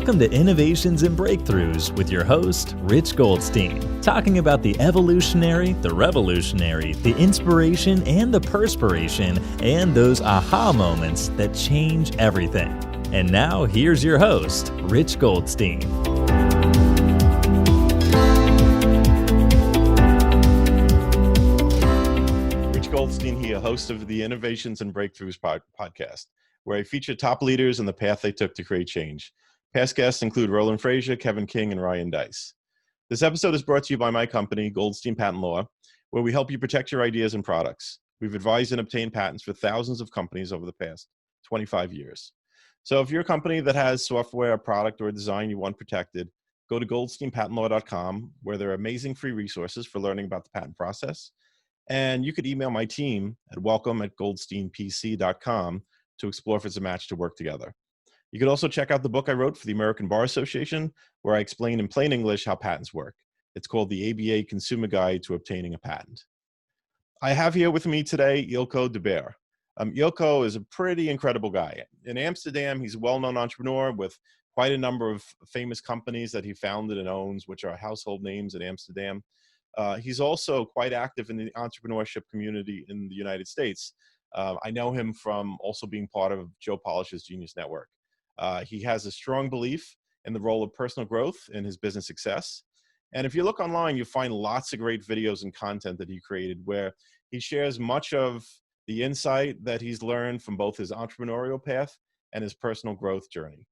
Welcome to Innovations and Breakthroughs with your host, Rich Goldstein, talking about the evolutionary, the revolutionary, the inspiration and the perspiration, and those aha moments that change everything. And now, here's your host, Rich Goldstein. Rich Goldstein here, host of the Innovations and Breakthroughs podcast, where I feature top leaders and the path they took to create change. Past guests include Roland Frazier, Kevin King, and Ryan Dice. This episode is brought to you by my company, Goldstein Patent Law, where we help you protect your ideas and products. We've advised and obtained patents for thousands of companies over the past 25 years. So if you're a company that has software, product, or design you want protected, go to goldsteinpatentlaw.com, where there are amazing free resources for learning about the patent process. And you could email my team at welcome@goldsteinpc.com to explore if it's a match to work together. You could also check out the book I wrote for the American Bar Association, where I explain in plain English how patents work. It's called the ABA Consumer Guide to Obtaining a Patent. I have here with me today Eelco de Boer. Eelco is a pretty incredible guy. In Amsterdam, he's a well-known entrepreneur with quite a number of famous companies that he founded and owns, which are household names in Amsterdam. He's also quite active in the entrepreneurship community in the United States. I know him from also being part of Joe Polish's Genius Network. He has a strong belief in the role of personal growth in his business success. And if you look online, you find lots of great videos and content that he created where he shares much of the insight that he's learned from both his entrepreneurial path and his personal growth journey.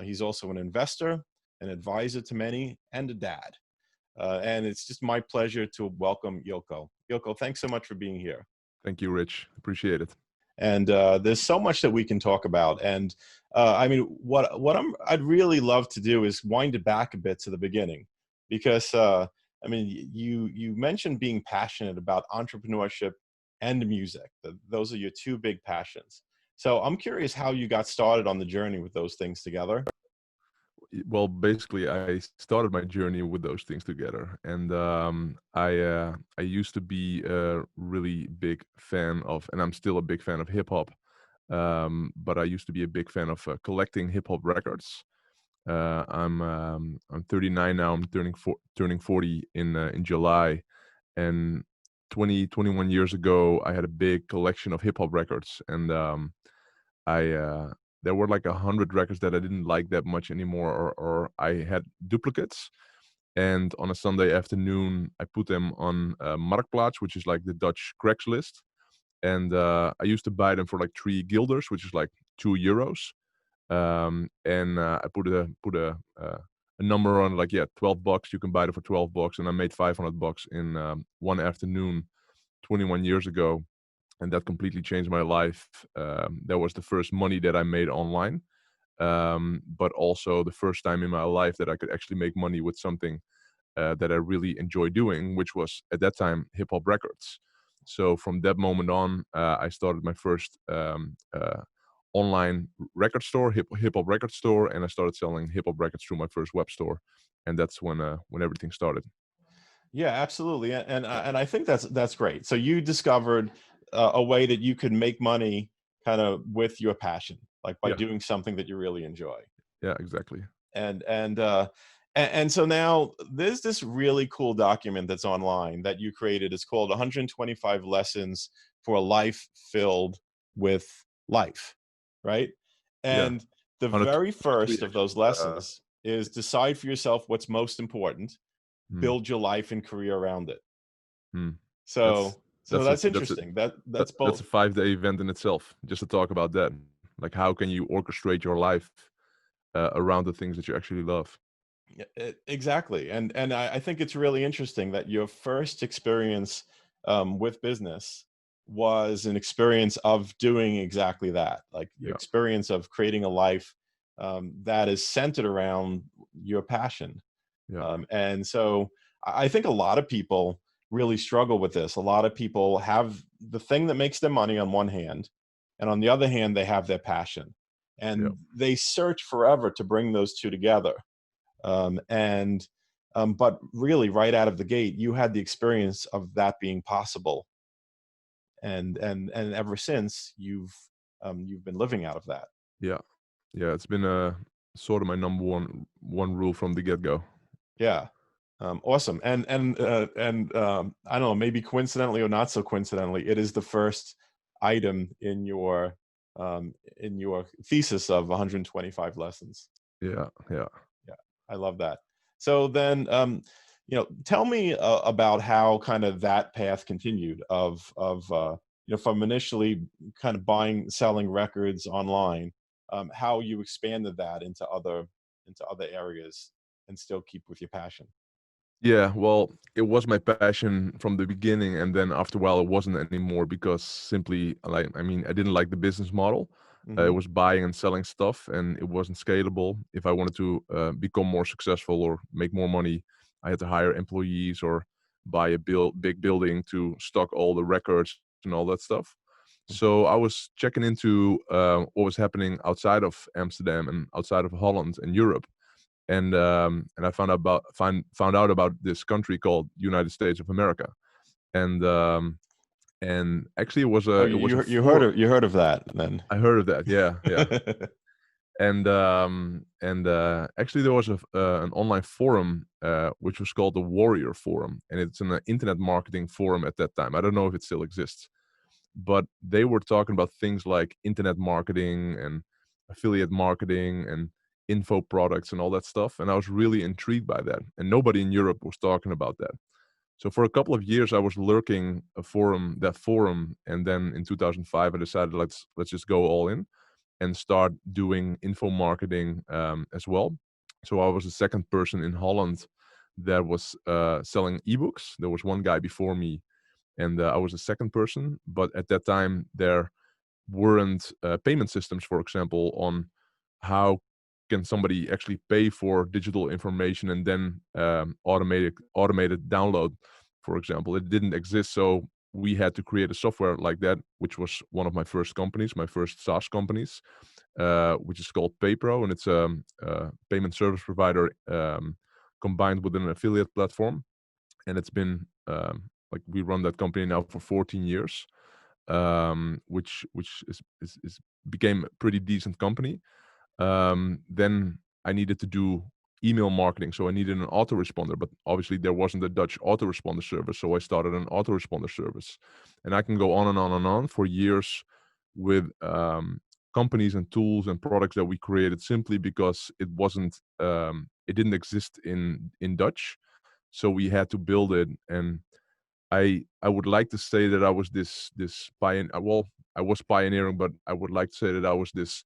He's also an investor, an advisor to many, and a dad. And it's just my pleasure to welcome Eelco. Eelco, thanks so much for being here. Thank you, Rich. Appreciate it. And there's so much that we can talk about. And I mean, what I'd really love to do is wind it back a bit to the beginning, because I mean, you mentioned being passionate about entrepreneurship and music. Those are your two big passions. So I'm curious how you got started on the journey with those things together. Well, basically, I started my journey with those things together, and I used to be a really big fan of, and I'm still a big fan of hip hop. But I used to be a big fan of collecting hip hop records. I'm 39 now. I'm turning 40 in July, and 21 years ago, I had a big collection of hip hop records, and I there were like 100 records that I didn't like that much anymore, or I had duplicates. And on a Sunday afternoon, I put them on Marktplaats, which is like the Dutch Craigslist. And I used to buy them for like 3 guilders, which is like €2. And I put a number on, like, yeah, $12. You can buy it for $12, and I made $500 in one afternoon 21 years ago. And that completely changed my life. That was the first money that I made online, but also the first time in my life that I could actually make money with something that I really enjoy doing, which was at that time hip hop records. So from that moment on, I started my first online record store, hip hop record store, and I started selling hip hop records through my first web store, and that's when everything started. Yeah, absolutely. And I think that's great. So you discovered a way that you could make money kind of with your passion, like by doing something that you really enjoy. Yeah, exactly. And so now there's this really cool document that's online that you created. It's called 125 Lessons for a Life Filled with Life, right? And the very first of those lessons is decide for yourself what's most important, build your life and career around it. So that's interesting. That's both. That's a 5-day event in itself, just to talk about that. Like, how can you orchestrate your life around the things that you actually love? Yeah, exactly. And I think it's really interesting that your first experience with business was an experience of doing exactly that, like the experience of creating a life that is centered around your passion. And so I think a lot of people really struggle with this. A lot of people have the thing that makes them money on one hand, and on the other hand, they have their passion, and they search forever to bring those two together. But really, right out of the gate, you had the experience of that being possible, and ever since you've been living out of that. Yeah, it's been sort of my number one rule from the get-go. Yeah. Awesome. And I don't know, maybe coincidentally or not so coincidentally, it is the first item in your thesis of 125 lessons. Yeah. Yeah, I love that. So then, tell me about how kind of that path continued of from initially kind of selling records online, how you expanded that into other areas and still keep with your passion. Yeah, well, it was my passion from the beginning, and then after a while, it wasn't anymore because simply, like, I mean, I didn't like the business model. It Hmm. was buying and selling stuff, and it wasn't scalable. If I wanted to become more successful or make more money, I had to hire employees or buy a big building to stock all the records and all that stuff. So I was checking into what was happening outside of Amsterdam and outside of Holland and Europe, and I found out about this country called United States of America, and actually Oh, it was a you forum. heard of that then? I heard of that, yeah, and actually there was an online forum which was called the Warrior Forum, and it's an internet marketing forum at that time. I don't know if it still exists, but they were talking about things like internet marketing and affiliate marketing and info products and all that stuff, and I was really intrigued by that, and nobody in Europe was talking about that. So for a couple of years I was lurking that forum, and then in 2005 I decided let's just go all in and start doing info marketing as well. So I was the second person in Holland that was selling ebooks. There was one guy before me, and I was the second person. But at that time, there weren't payment systems, for example, on how can somebody actually pay for digital information and then automated download, for example. It didn't exist, so we had to create a software like that, which was one of my first companies, my first SaaS companies, which is called PayPro, and it's a payment service provider combined with an affiliate platform. And it's been like we run that company now for 14 years, which is became a pretty decent company. Then I needed to do email marketing, so I needed an autoresponder, but obviously there wasn't a Dutch autoresponder service, so I started an autoresponder service, and I can go on and on and on for years with companies and tools and products that we created simply because it didn't exist in Dutch, so we had to build it. And I would like to say that I was this pioneer. Well, I was pioneering, but I would like to say that I was this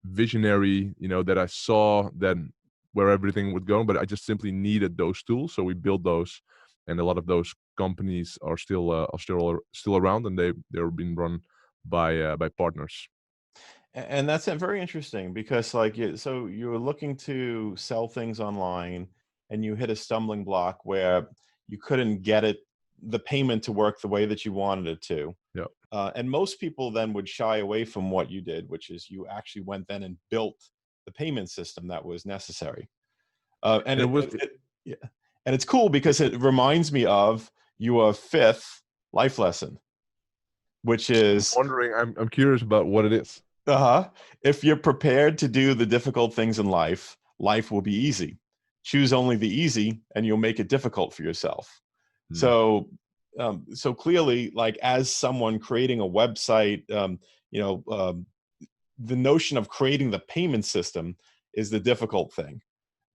visionary. That I saw that where everything would go, but I just simply needed those tools, so we built those, and a lot of those companies are still around, and they're being run by partners. And that's very interesting because like so you were looking to sell things online and you hit a stumbling block where you couldn't get the payment to work the way that you wanted it to. Yeah, And most people then would shy away from what you did, which is you actually went then and built the payment system that was necessary. And and it was. yeah. And it's cool because it reminds me of your fifth life lesson, which I'm is wondering. I'm curious about what it is. if you're prepared to do the difficult things in life, life will be easy. Choose only the easy, and you'll make it difficult for yourself. Hmm. So clearly, like as someone creating a website, the notion of creating the payment system is the difficult thing.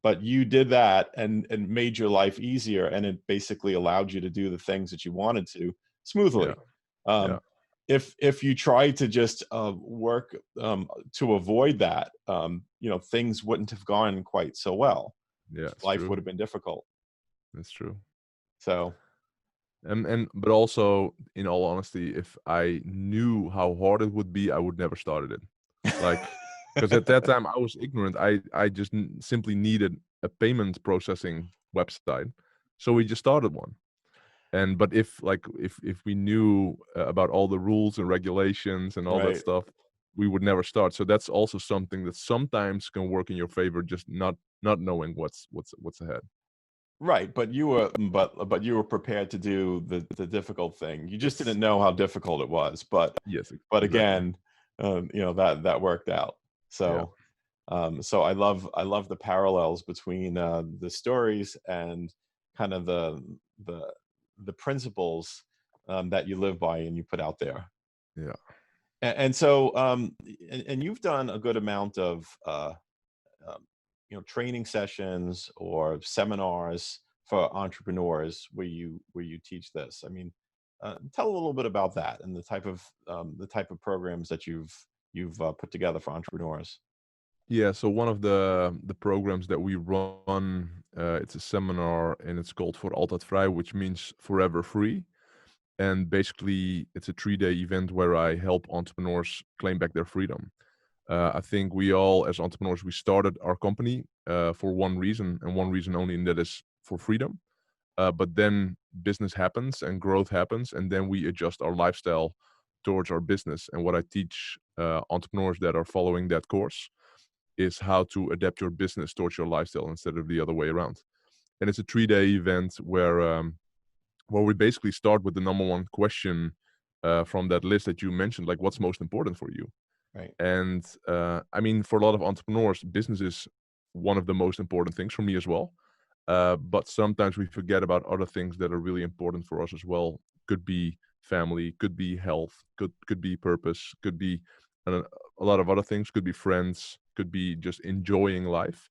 But you did that and made your life easier, and it basically allowed you to do the things that you wanted to Yeah, smoothly. yeah, Um, if you tried to just work to avoid that, things wouldn't have gone quite so well. yeah. It's Life true. would have been difficult. It's true. So And but also, in all honesty, if I knew how hard it would be, I would never started it. Like, because at that time I was ignorant. I just simply needed a payment processing website, so we just started one. And but if we knew about all the rules and regulations and all that right. stuff, we would never start. So that's also something that sometimes can work in your favor, just not knowing what's ahead. Right, but you were prepared to do the difficult thing. You just Yes, didn't know how difficult it was. But yes, but exactly. again, that worked out. Yeah. So So I love the parallels between the stories and kind of the the principles that you live by and you put out there. Yeah. And so and you've done a good amount of um, training sessions or seminars for entrepreneurs where you teach this. I mean, tell a little bit about that and the type of programs that you've put together for entrepreneurs. Yeah, so one of the programs that we run, it's a seminar and it's called For Altijd Vrij, which means forever free. And basically, it's a 3-day event where I help entrepreneurs claim back their freedom. I think we all, as entrepreneurs, we started our company for one reason and one reason only, and that is for freedom. But then business happens and growth happens, and then we adjust our lifestyle towards our business. And what I teach entrepreneurs that are following that course is how to adapt your business towards your lifestyle instead of the other way around. And it's a 3-day event where we basically start with the number one question from that list that you mentioned, like what's most important for you. Right. And I mean, for a lot of entrepreneurs, business is one of the most important things for me as well. But sometimes we forget about other things that are really important for us as well. Could be family, could be health, could be purpose, could be a, a lot of other things. Could be friends, could be just enjoying life.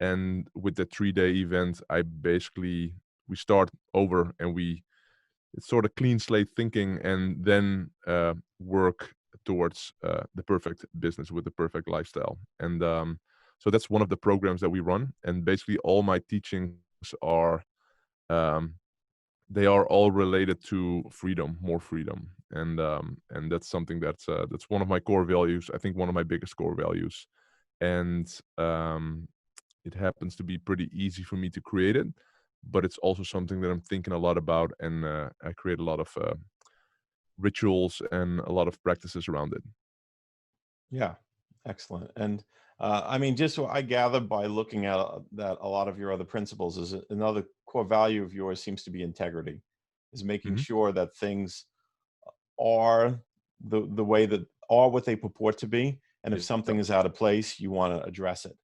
And with the 3-day event, I basically we start over and we it's sort of clean slate thinking, and then work towards the perfect business with the perfect lifestyle. And so that's one of the programs that we run. And basically, all my teachings are um, they are all related to freedom, more freedom, and that's something that's one of my core values. I think one of my biggest core values, and it happens to be pretty easy for me to create it, but it's also something that I'm thinking a lot about, and I create a lot of rituals and a lot of practices around it. Yeah, excellent. And I mean, just what I gather by looking at that, a lot of your other principles is another core value of yours seems to be integrity, is making Hmm. sure that things are the way that are what they purport to be, and if Yeah, something is out of place, you want to address it,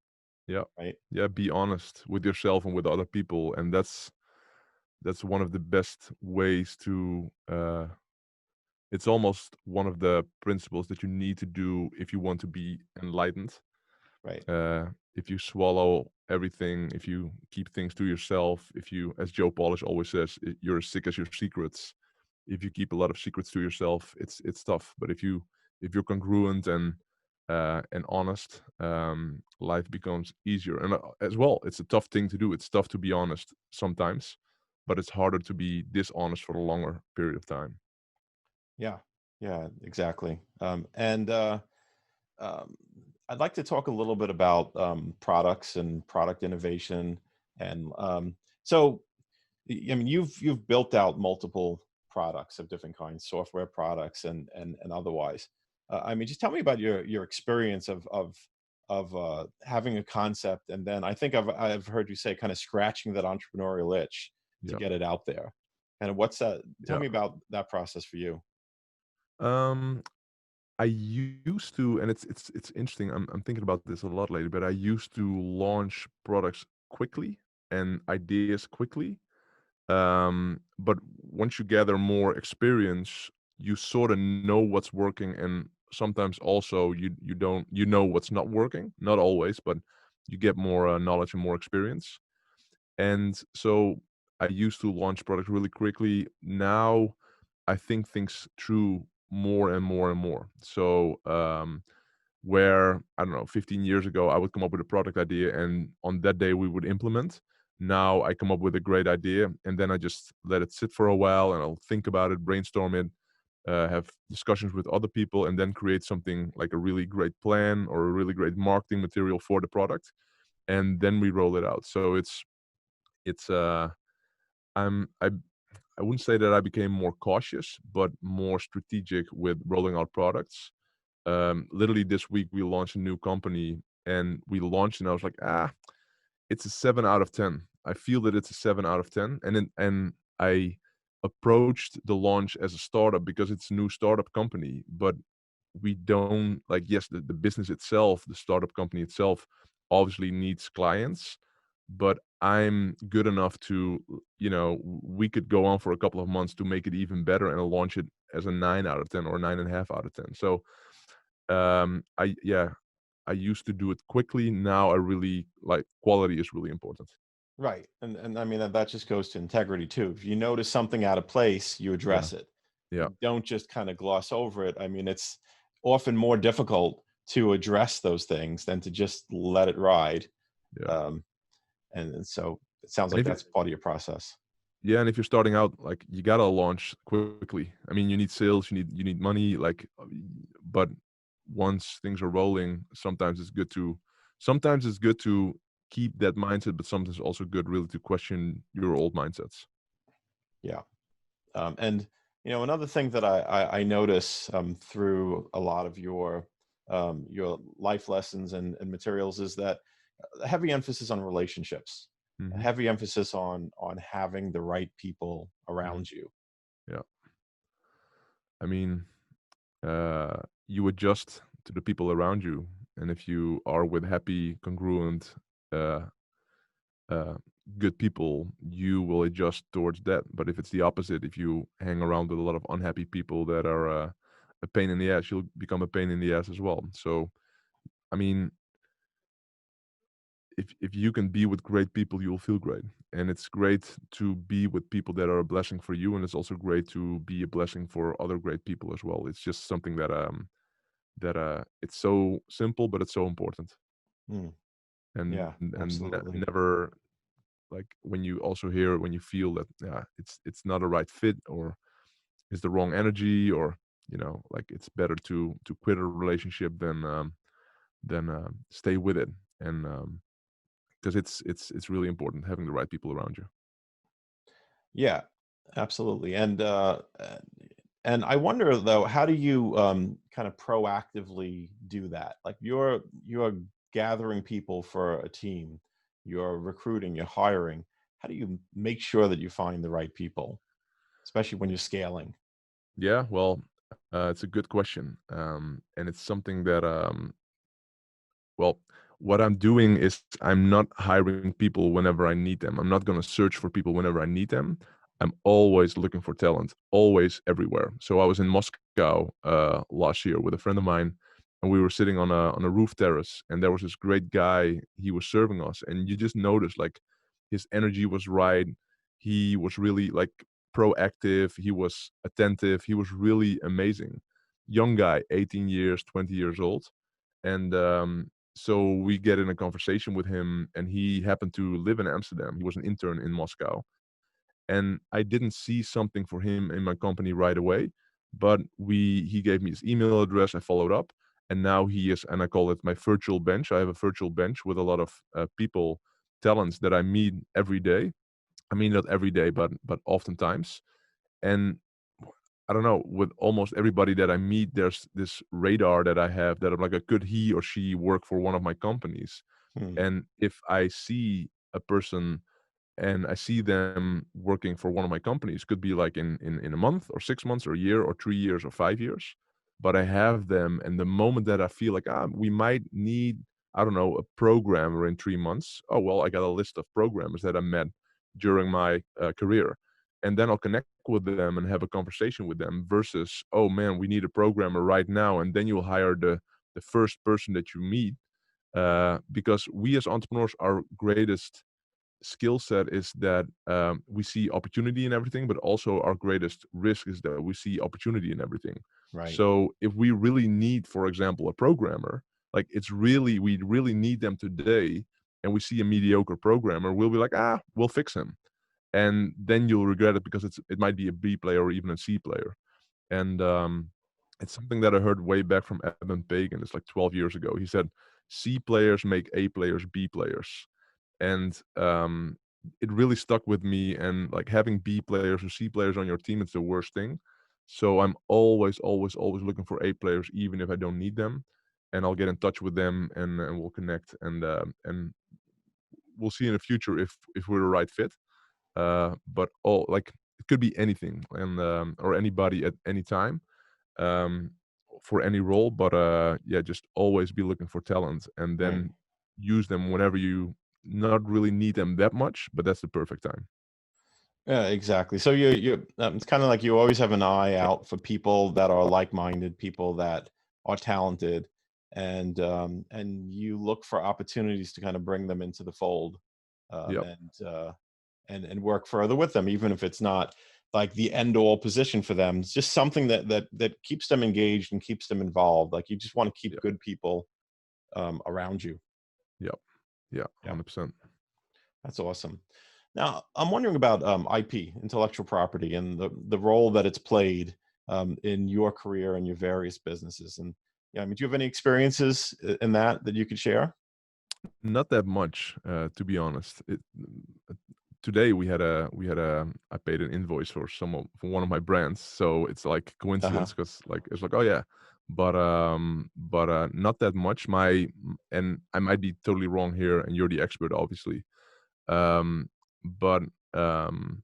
yeah, right? yeah. Be honest with yourself and with other people, and that's one of the best ways to. It's almost one of the principles that you need to do if you want to be enlightened. Right. If you swallow everything, if you keep things to yourself, if you, as Joe Polish always says, you're as sick as your secrets. If you keep a lot of secrets to yourself, it's tough. But if you're congruent and honest, life becomes easier. And as well, it's a tough thing to do. It's tough to be honest sometimes, but it's harder to be dishonest for a longer period of time. Yeah. Yeah. Exactly. And um, I'd like to talk a little bit about products and product innovation. And so, I mean, you've built out multiple products of different kinds, software products and otherwise. I mean, just tell me about your experience of having a concept, and then I think I've heard you say kind of scratching that entrepreneurial itch to Yeah, get it out there. And what's that? Tell yeah. me about that process for you. Um, I used to, and it's interesting. I'm thinking about this a lot lately, but I used to launch products quickly and ideas quickly. But once you gather more experience, you sort of know what's working, and sometimes also you don't you know what's not working. Not always, but you get more knowledge and more experience. And so I used to launch products really quickly. Now I think things through more and more and more. So where I don't know, 15 years ago, I would come up with a product idea, and on that day we would implement. Now I come up with a great idea, and then I just let it sit for a while, and I'll think about it, brainstorm it, have discussions with other people, and then create something like a really great plan or a really great marketing material for the product, and then we roll it out. So it's I I wouldn't say that I became more cautious, but more strategic with rolling out products. Literally this week we launched a new company, and we launched and I was like, it's a 7 out of 10. I feel that it's a 7 out of 10. And I approached the launch as a startup because it's a new startup company, but we don't like, yes, the business itself, the startup company itself obviously needs clients, but I'm good enough to, we could go on for a couple of months to make it even better and launch it as a 9 out of 10 or 9.5 out of 10. So I used to do it quickly. Now I really like, quality is really important. Right. And I mean, that just goes to integrity too. If you notice something out of place, you Yeah. address it. Yeah. You don't just kind of gloss over it. I mean, it's often more difficult to address those things than to just let it ride. Yeah. Um, and so it sounds And like if you that's part of your process. Yeah, and if you're starting out, like, you gotta launch quickly. I mean, you need sales, you need money, like, but once things are rolling, sometimes it's good to keep that mindset, but sometimes it's also good really to question your old mindsets. Yeah. And another thing that I notice through a lot of your life lessons and materials is that a heavy emphasis on relationships, a Mhm, heavy emphasis on having the right people mhm. around you. Yeah. I mean, you adjust to the people around you, and if you are with happy, congruent, uh uh, good people, you will adjust towards that. But if it's the opposite, if you hang around with a lot of unhappy people that are a pain in the ass, you'll become a pain in the ass as well. So, I mean, if you can be with great people, you'll feel great, and it's great to be with people that are a blessing for you, and it's also great to be a blessing for other great people as well. It's just something that it's so simple, but it's so important, Mm, and yeah, absolutely. never, like, when you feel that, yeah, it's not a right fit, or it's the wrong energy, or like, it's better to quit a relationship than stay with it, and because it's really important having the right people around you. Yeah, absolutely. And I wonder though, how do you kind of proactively do that? Like you're gathering people for a team, you're recruiting, you're hiring. How do you make sure that you find the right people, especially when you're scaling? Yeah, well, it's a good question, and it's something that well, what I'm doing is I'm not hiring people whenever I need them. I'm not going to search for people whenever I need them. I'm always looking for talent, always, everywhere. So I was in Moscow last year with a friend of mine, and we were sitting on a roof terrace, and there was this great guy. He was serving us, and you just noticed, like, his energy was right. He was really, like, proactive. He was attentive. He was really amazing. Young guy, 18 years, 20 years old, and so we get in a conversation with him, and he happened to live in Amsterdam. He was an intern in Moscow, and I didn't see something for him in my company right away, but he gave me his email address. I followed up, and now he is, and I call it my virtual bench. I have a virtual bench with a lot of people, talents that I meet every day. I mean, not every day, but oftentimes. And I don't know, with almost everybody that I meet, there's this radar that I have, that I'm like, could he or she work for one of my companies? Hmm, And if I see a person and I see them working for one of my companies, could be like in a month or 6 months or a year or 3 years or 5 years, but I have them, and the moment that I feel like, we might need, I don't know, a programmer in 3 months. Oh well, I got a list of programmers that I met during my career, and then I'll connect with them and have a conversation with them. Versus, oh man, we need a programmer right now, and then you'll hire the first person that you meet, because we as entrepreneurs, our greatest skill set is that we see opportunity in everything, but also our greatest risk is that we see opportunity in everything. right. So if we really need, for example, a programmer, like, we really need them today, and we see a mediocre programmer, we'll be like, we'll fix him, and then you'll regret it, because it might be a B player or even a C player. And it's something that I heard way back from Evan Pagan. It's like 12 years ago. He said, C players make A players B players. And it really stuck with me. And, like, having B players or C players on your team, it's the worst thing. So I'm always, always, always looking for A players, even if I don't need them. And I'll get in touch with them, and we'll connect, and we'll see in the future if we're the right fit. But it could be anything, and or anybody at any time. Um, for any role, but yeah, just always be looking for talent, and Right. then use them whenever you not really need them that much, but that's the perfect time. Yeah, exactly. So it's kind of like you always have an eye out for people that are like-minded, people that are talented, and you look for opportunities to kind of bring them into the fold, um, Yep. and uh, and work further with them, even if it's not like the end all position for them. It's just something that keeps them engaged and keeps them involved. Like you just want to keep Yep. good people around you. Yep. Yeah. Yeah. 100%. That's awesome. Now, I'm wondering about IP, intellectual property, and the role that it's played in your career and your various businesses. And yeah, I mean, do you have any experiences in that you could share? Not that much, to be honest. Today we had a I paid an invoice for for one of my brands, so it's like Uh-huh. coincidence because like it's like, oh yeah, but not that much. And I might be totally wrong here, and you're the expert, obviously. Um, but um,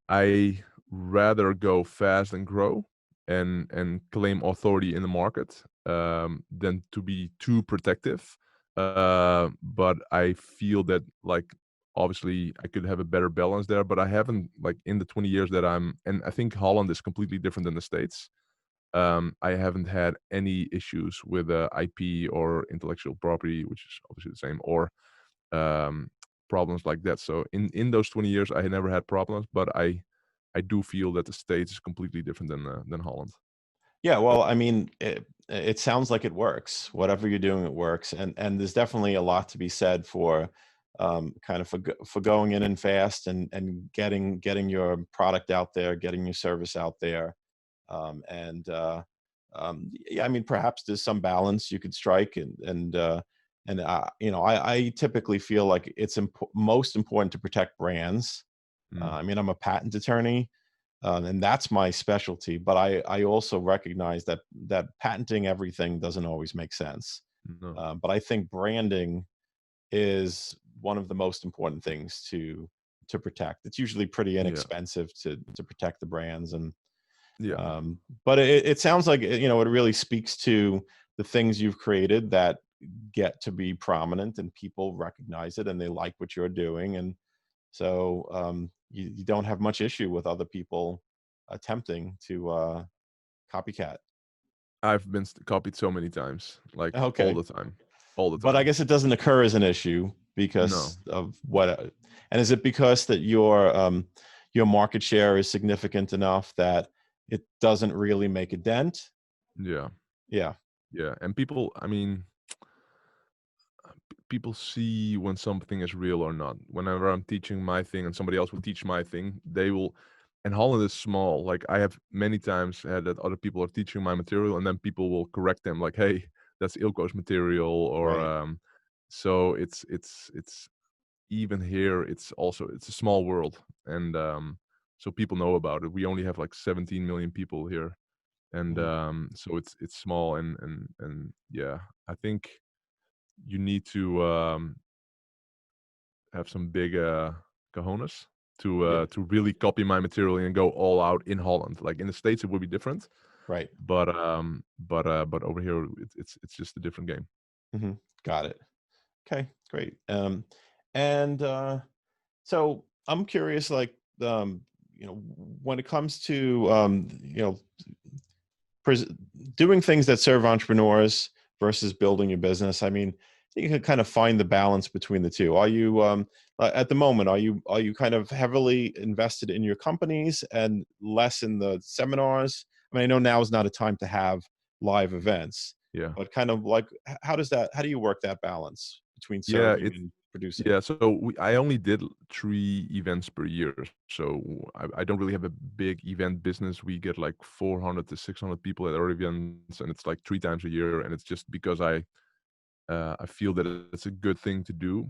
I rather go fast and grow and claim authority in the market, than to be too protective. But I feel that, like, obviously I could have a better balance there, but I haven't, like, in the 20 years that and I think Holland is completely different than the States. I haven't had any issues with IP or intellectual property, which is obviously the same, or um, problems like that. So in those 20 years, I had never had problems, but I do feel that the States is completely different than Holland. Yeah, well, I mean, it sounds like it works. Whatever you're doing, it works, and there's definitely a lot to be said for kind of for going in and fast and getting your product out there, getting your service out there, and yeah, I mean, perhaps there's some balance you could strike, and you know, I typically feel like it's most important to protect brands. Mm, I mean, I'm a patent attorney, and that's my specialty. But I also recognize that patenting everything doesn't always make sense. no. But I think branding is one of the most important things to protect. It's usually pretty Yeah. inexpensive to protect the brands, and Yeah. but it sounds like you know it really speaks to the things you've created that get to be prominent and people recognize it and they like what you're doing, and so you don't have much issue with other people attempting to copycat. I've been copied so many times, like all Okay, the time, all the but I time. guess it doesn't occur as an issue No. because of what. And is it because that your market share is significant enough that it doesn't really make a dent? Yeah. Yeah, Yeah. And people, I mean, people see when something is real or not. Whenever I'm teaching my thing and somebody else will teach my thing, they will. And Holland is small. Like, I have many times had that other people are teaching my material, and then people will correct them, like, "Hey, that's Ilko's material," or right. so it's even here. It's a small world, and so people know about it. We only have like 17 million people here, and Mhm. so it's small, and yeah, I think you need to have some big cojones Yeah, to really copy my material and go all out in Holland. Like in the States, it would be different, right. but over here, it's just a different game. Hmm. Got it. Okay, great. And so I'm curious, like, you know, when it comes to, you know, pres- doing things that serve entrepreneurs versus building your business. I mean, you can kind of find the balance between the two. Are you, at the moment, are you kind of heavily invested in your companies and less in the seminars? I mean, I know now is not a time to have live events, Yeah, but kind of like, how do you work that balance between yeah, serving and producing? yeah. So I only did 3 events per year, so I don't really have a big event business. We get like 400 to 600 people at our events, and it's like 3 times a year, and it's just because I feel that it's a good thing to do.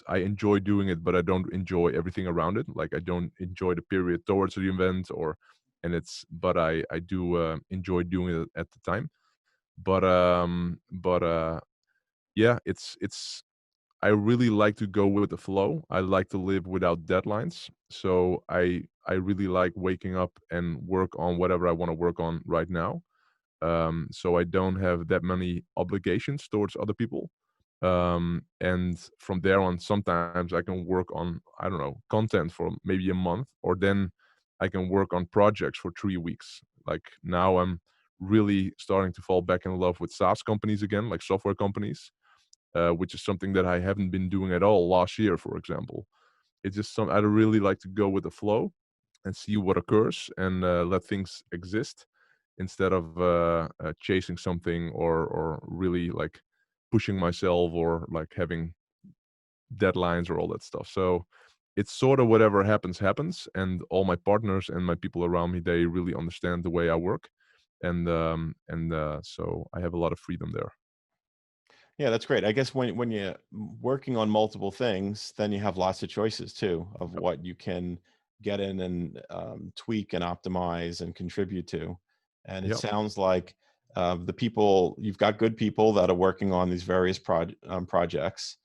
I enjoy doing it, but I don't enjoy everything around it. Like, I don't enjoy the period towards the event, but I do enjoy doing it at the time. But yeah, it's I really like to go with the flow. I like to live without deadlines. So I really like waking up and work on whatever I want to work on right now. so I don't have that many obligations towards other people. And from there on, sometimes I can work on, I don't know, content for maybe a month, or then I can work on projects for 3 weeks. Like now I'm really starting to fall back in love with SaaS companies again, like software companies, which is something that I haven't been doing at all last year, for example. It's just I really like to go with the flow and see what occurs, and let things exist instead of chasing something, or really like pushing myself, or like having deadlines or all that stuff. So it's sort of whatever happens, and all my partners and my people around me, they really understand the way I work, and so I have a lot of freedom there. Yeah, that's great. I guess when you're working on multiple things, then you have lots of choices too of Yep. what you can get in and tweak and optimize and contribute to. And it Yep. sounds like the people, you've got good people that are working on these various projects,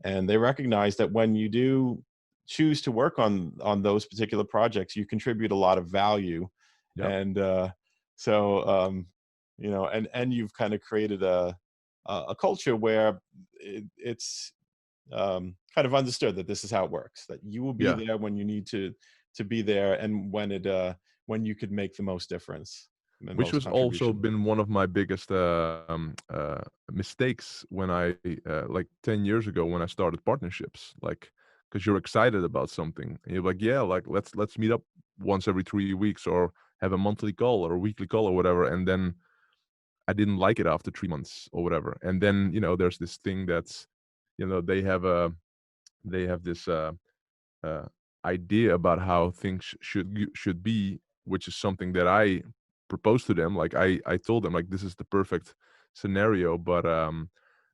and they recognize that when you do choose to work on those particular projects, you contribute a lot of value. Yep. And so and you've kind of created a culture where it's kind of understood that this is how it works, that you will be Yeah. there when you need to be there, and when you could make the most difference and the Which most was also contribution. been one of my biggest mistakes when I like 10 years ago when I started partnerships. Like, because you're excited about something, and you're like, yeah, like let's meet up once every 3 weeks, or have a monthly call or a weekly call or whatever. And then I didn't like it after 3 months or whatever. And then there's this thing that's, they have this uh, idea about how things should be, which is something that I proposed to them. Like I told them, like, this is the perfect scenario. But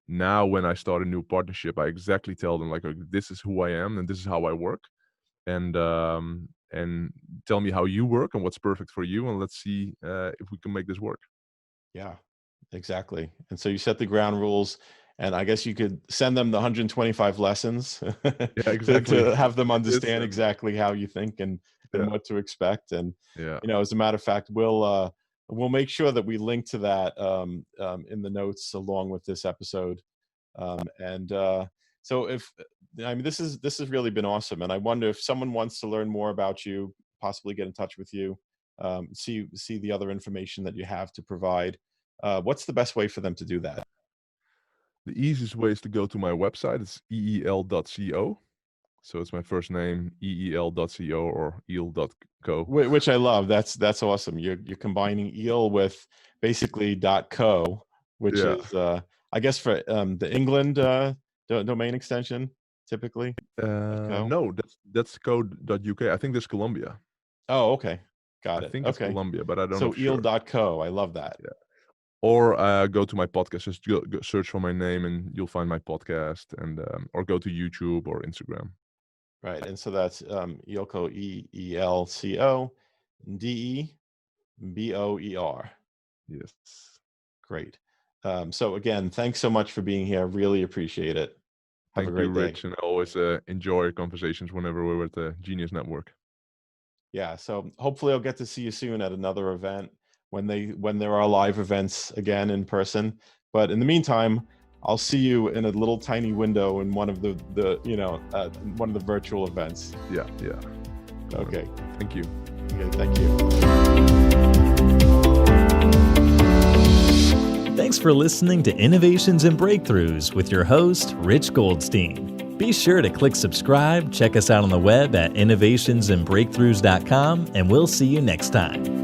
now when I start a new partnership, I exactly tell them, like, this is who I am and this is how I work, and tell me how you work and what's perfect for you, and let's see if we can make this work. Yeah, exactly. And so you set the ground rules, and I guess you could send them the 125 lessons Yeah, to exactly. have them Like this, understand and exactly how you think and yeah, what to expect. And yeah. as a matter of fact, we'll make sure that we link to that in the notes along with this episode. And so if I mean this has really been awesome, and I wonder if someone wants to learn more about you, possibly get in touch with you, see the other information that you have to provide. What's the best way for them to do that? The easiest way is to go to my website. It's eel.co. So it's my first name, eel.co, or eel.co. Which I love. That's awesome. You're combining eel with basically .co, which Yeah. is I guess for the England domain extension typically. .co. No, that's code.uk. I think that's Colombia. Oh, okay. I Got it. think it's Okay. Colombia, but I don't know So for sure. eel.co. I love that. Yeah. Or go to my podcast. Just go search for my name, and you'll find my podcast, and or go to YouTube or Instagram. Right. And so that's Eelco, Eelco Deboer. Yes. Great. So again, thanks so much for being here. Really appreciate it. Have a Thank you, great day. Rich, and I always enjoy conversations whenever we're at the Genius Network. Yeah. So hopefully I'll get to see you soon at another event when there are live events again in person. But in the meantime, I'll see you in a little tiny window in one of the one of the virtual events. Yeah, yeah. Okay. Thank you. Okay. Thank you. Thanks for listening to Innovations and Breakthroughs with your host, Rich Goldstein. Be sure to click subscribe, check us out on the web at innovationsandbreakthroughs.com, and we'll see you next time.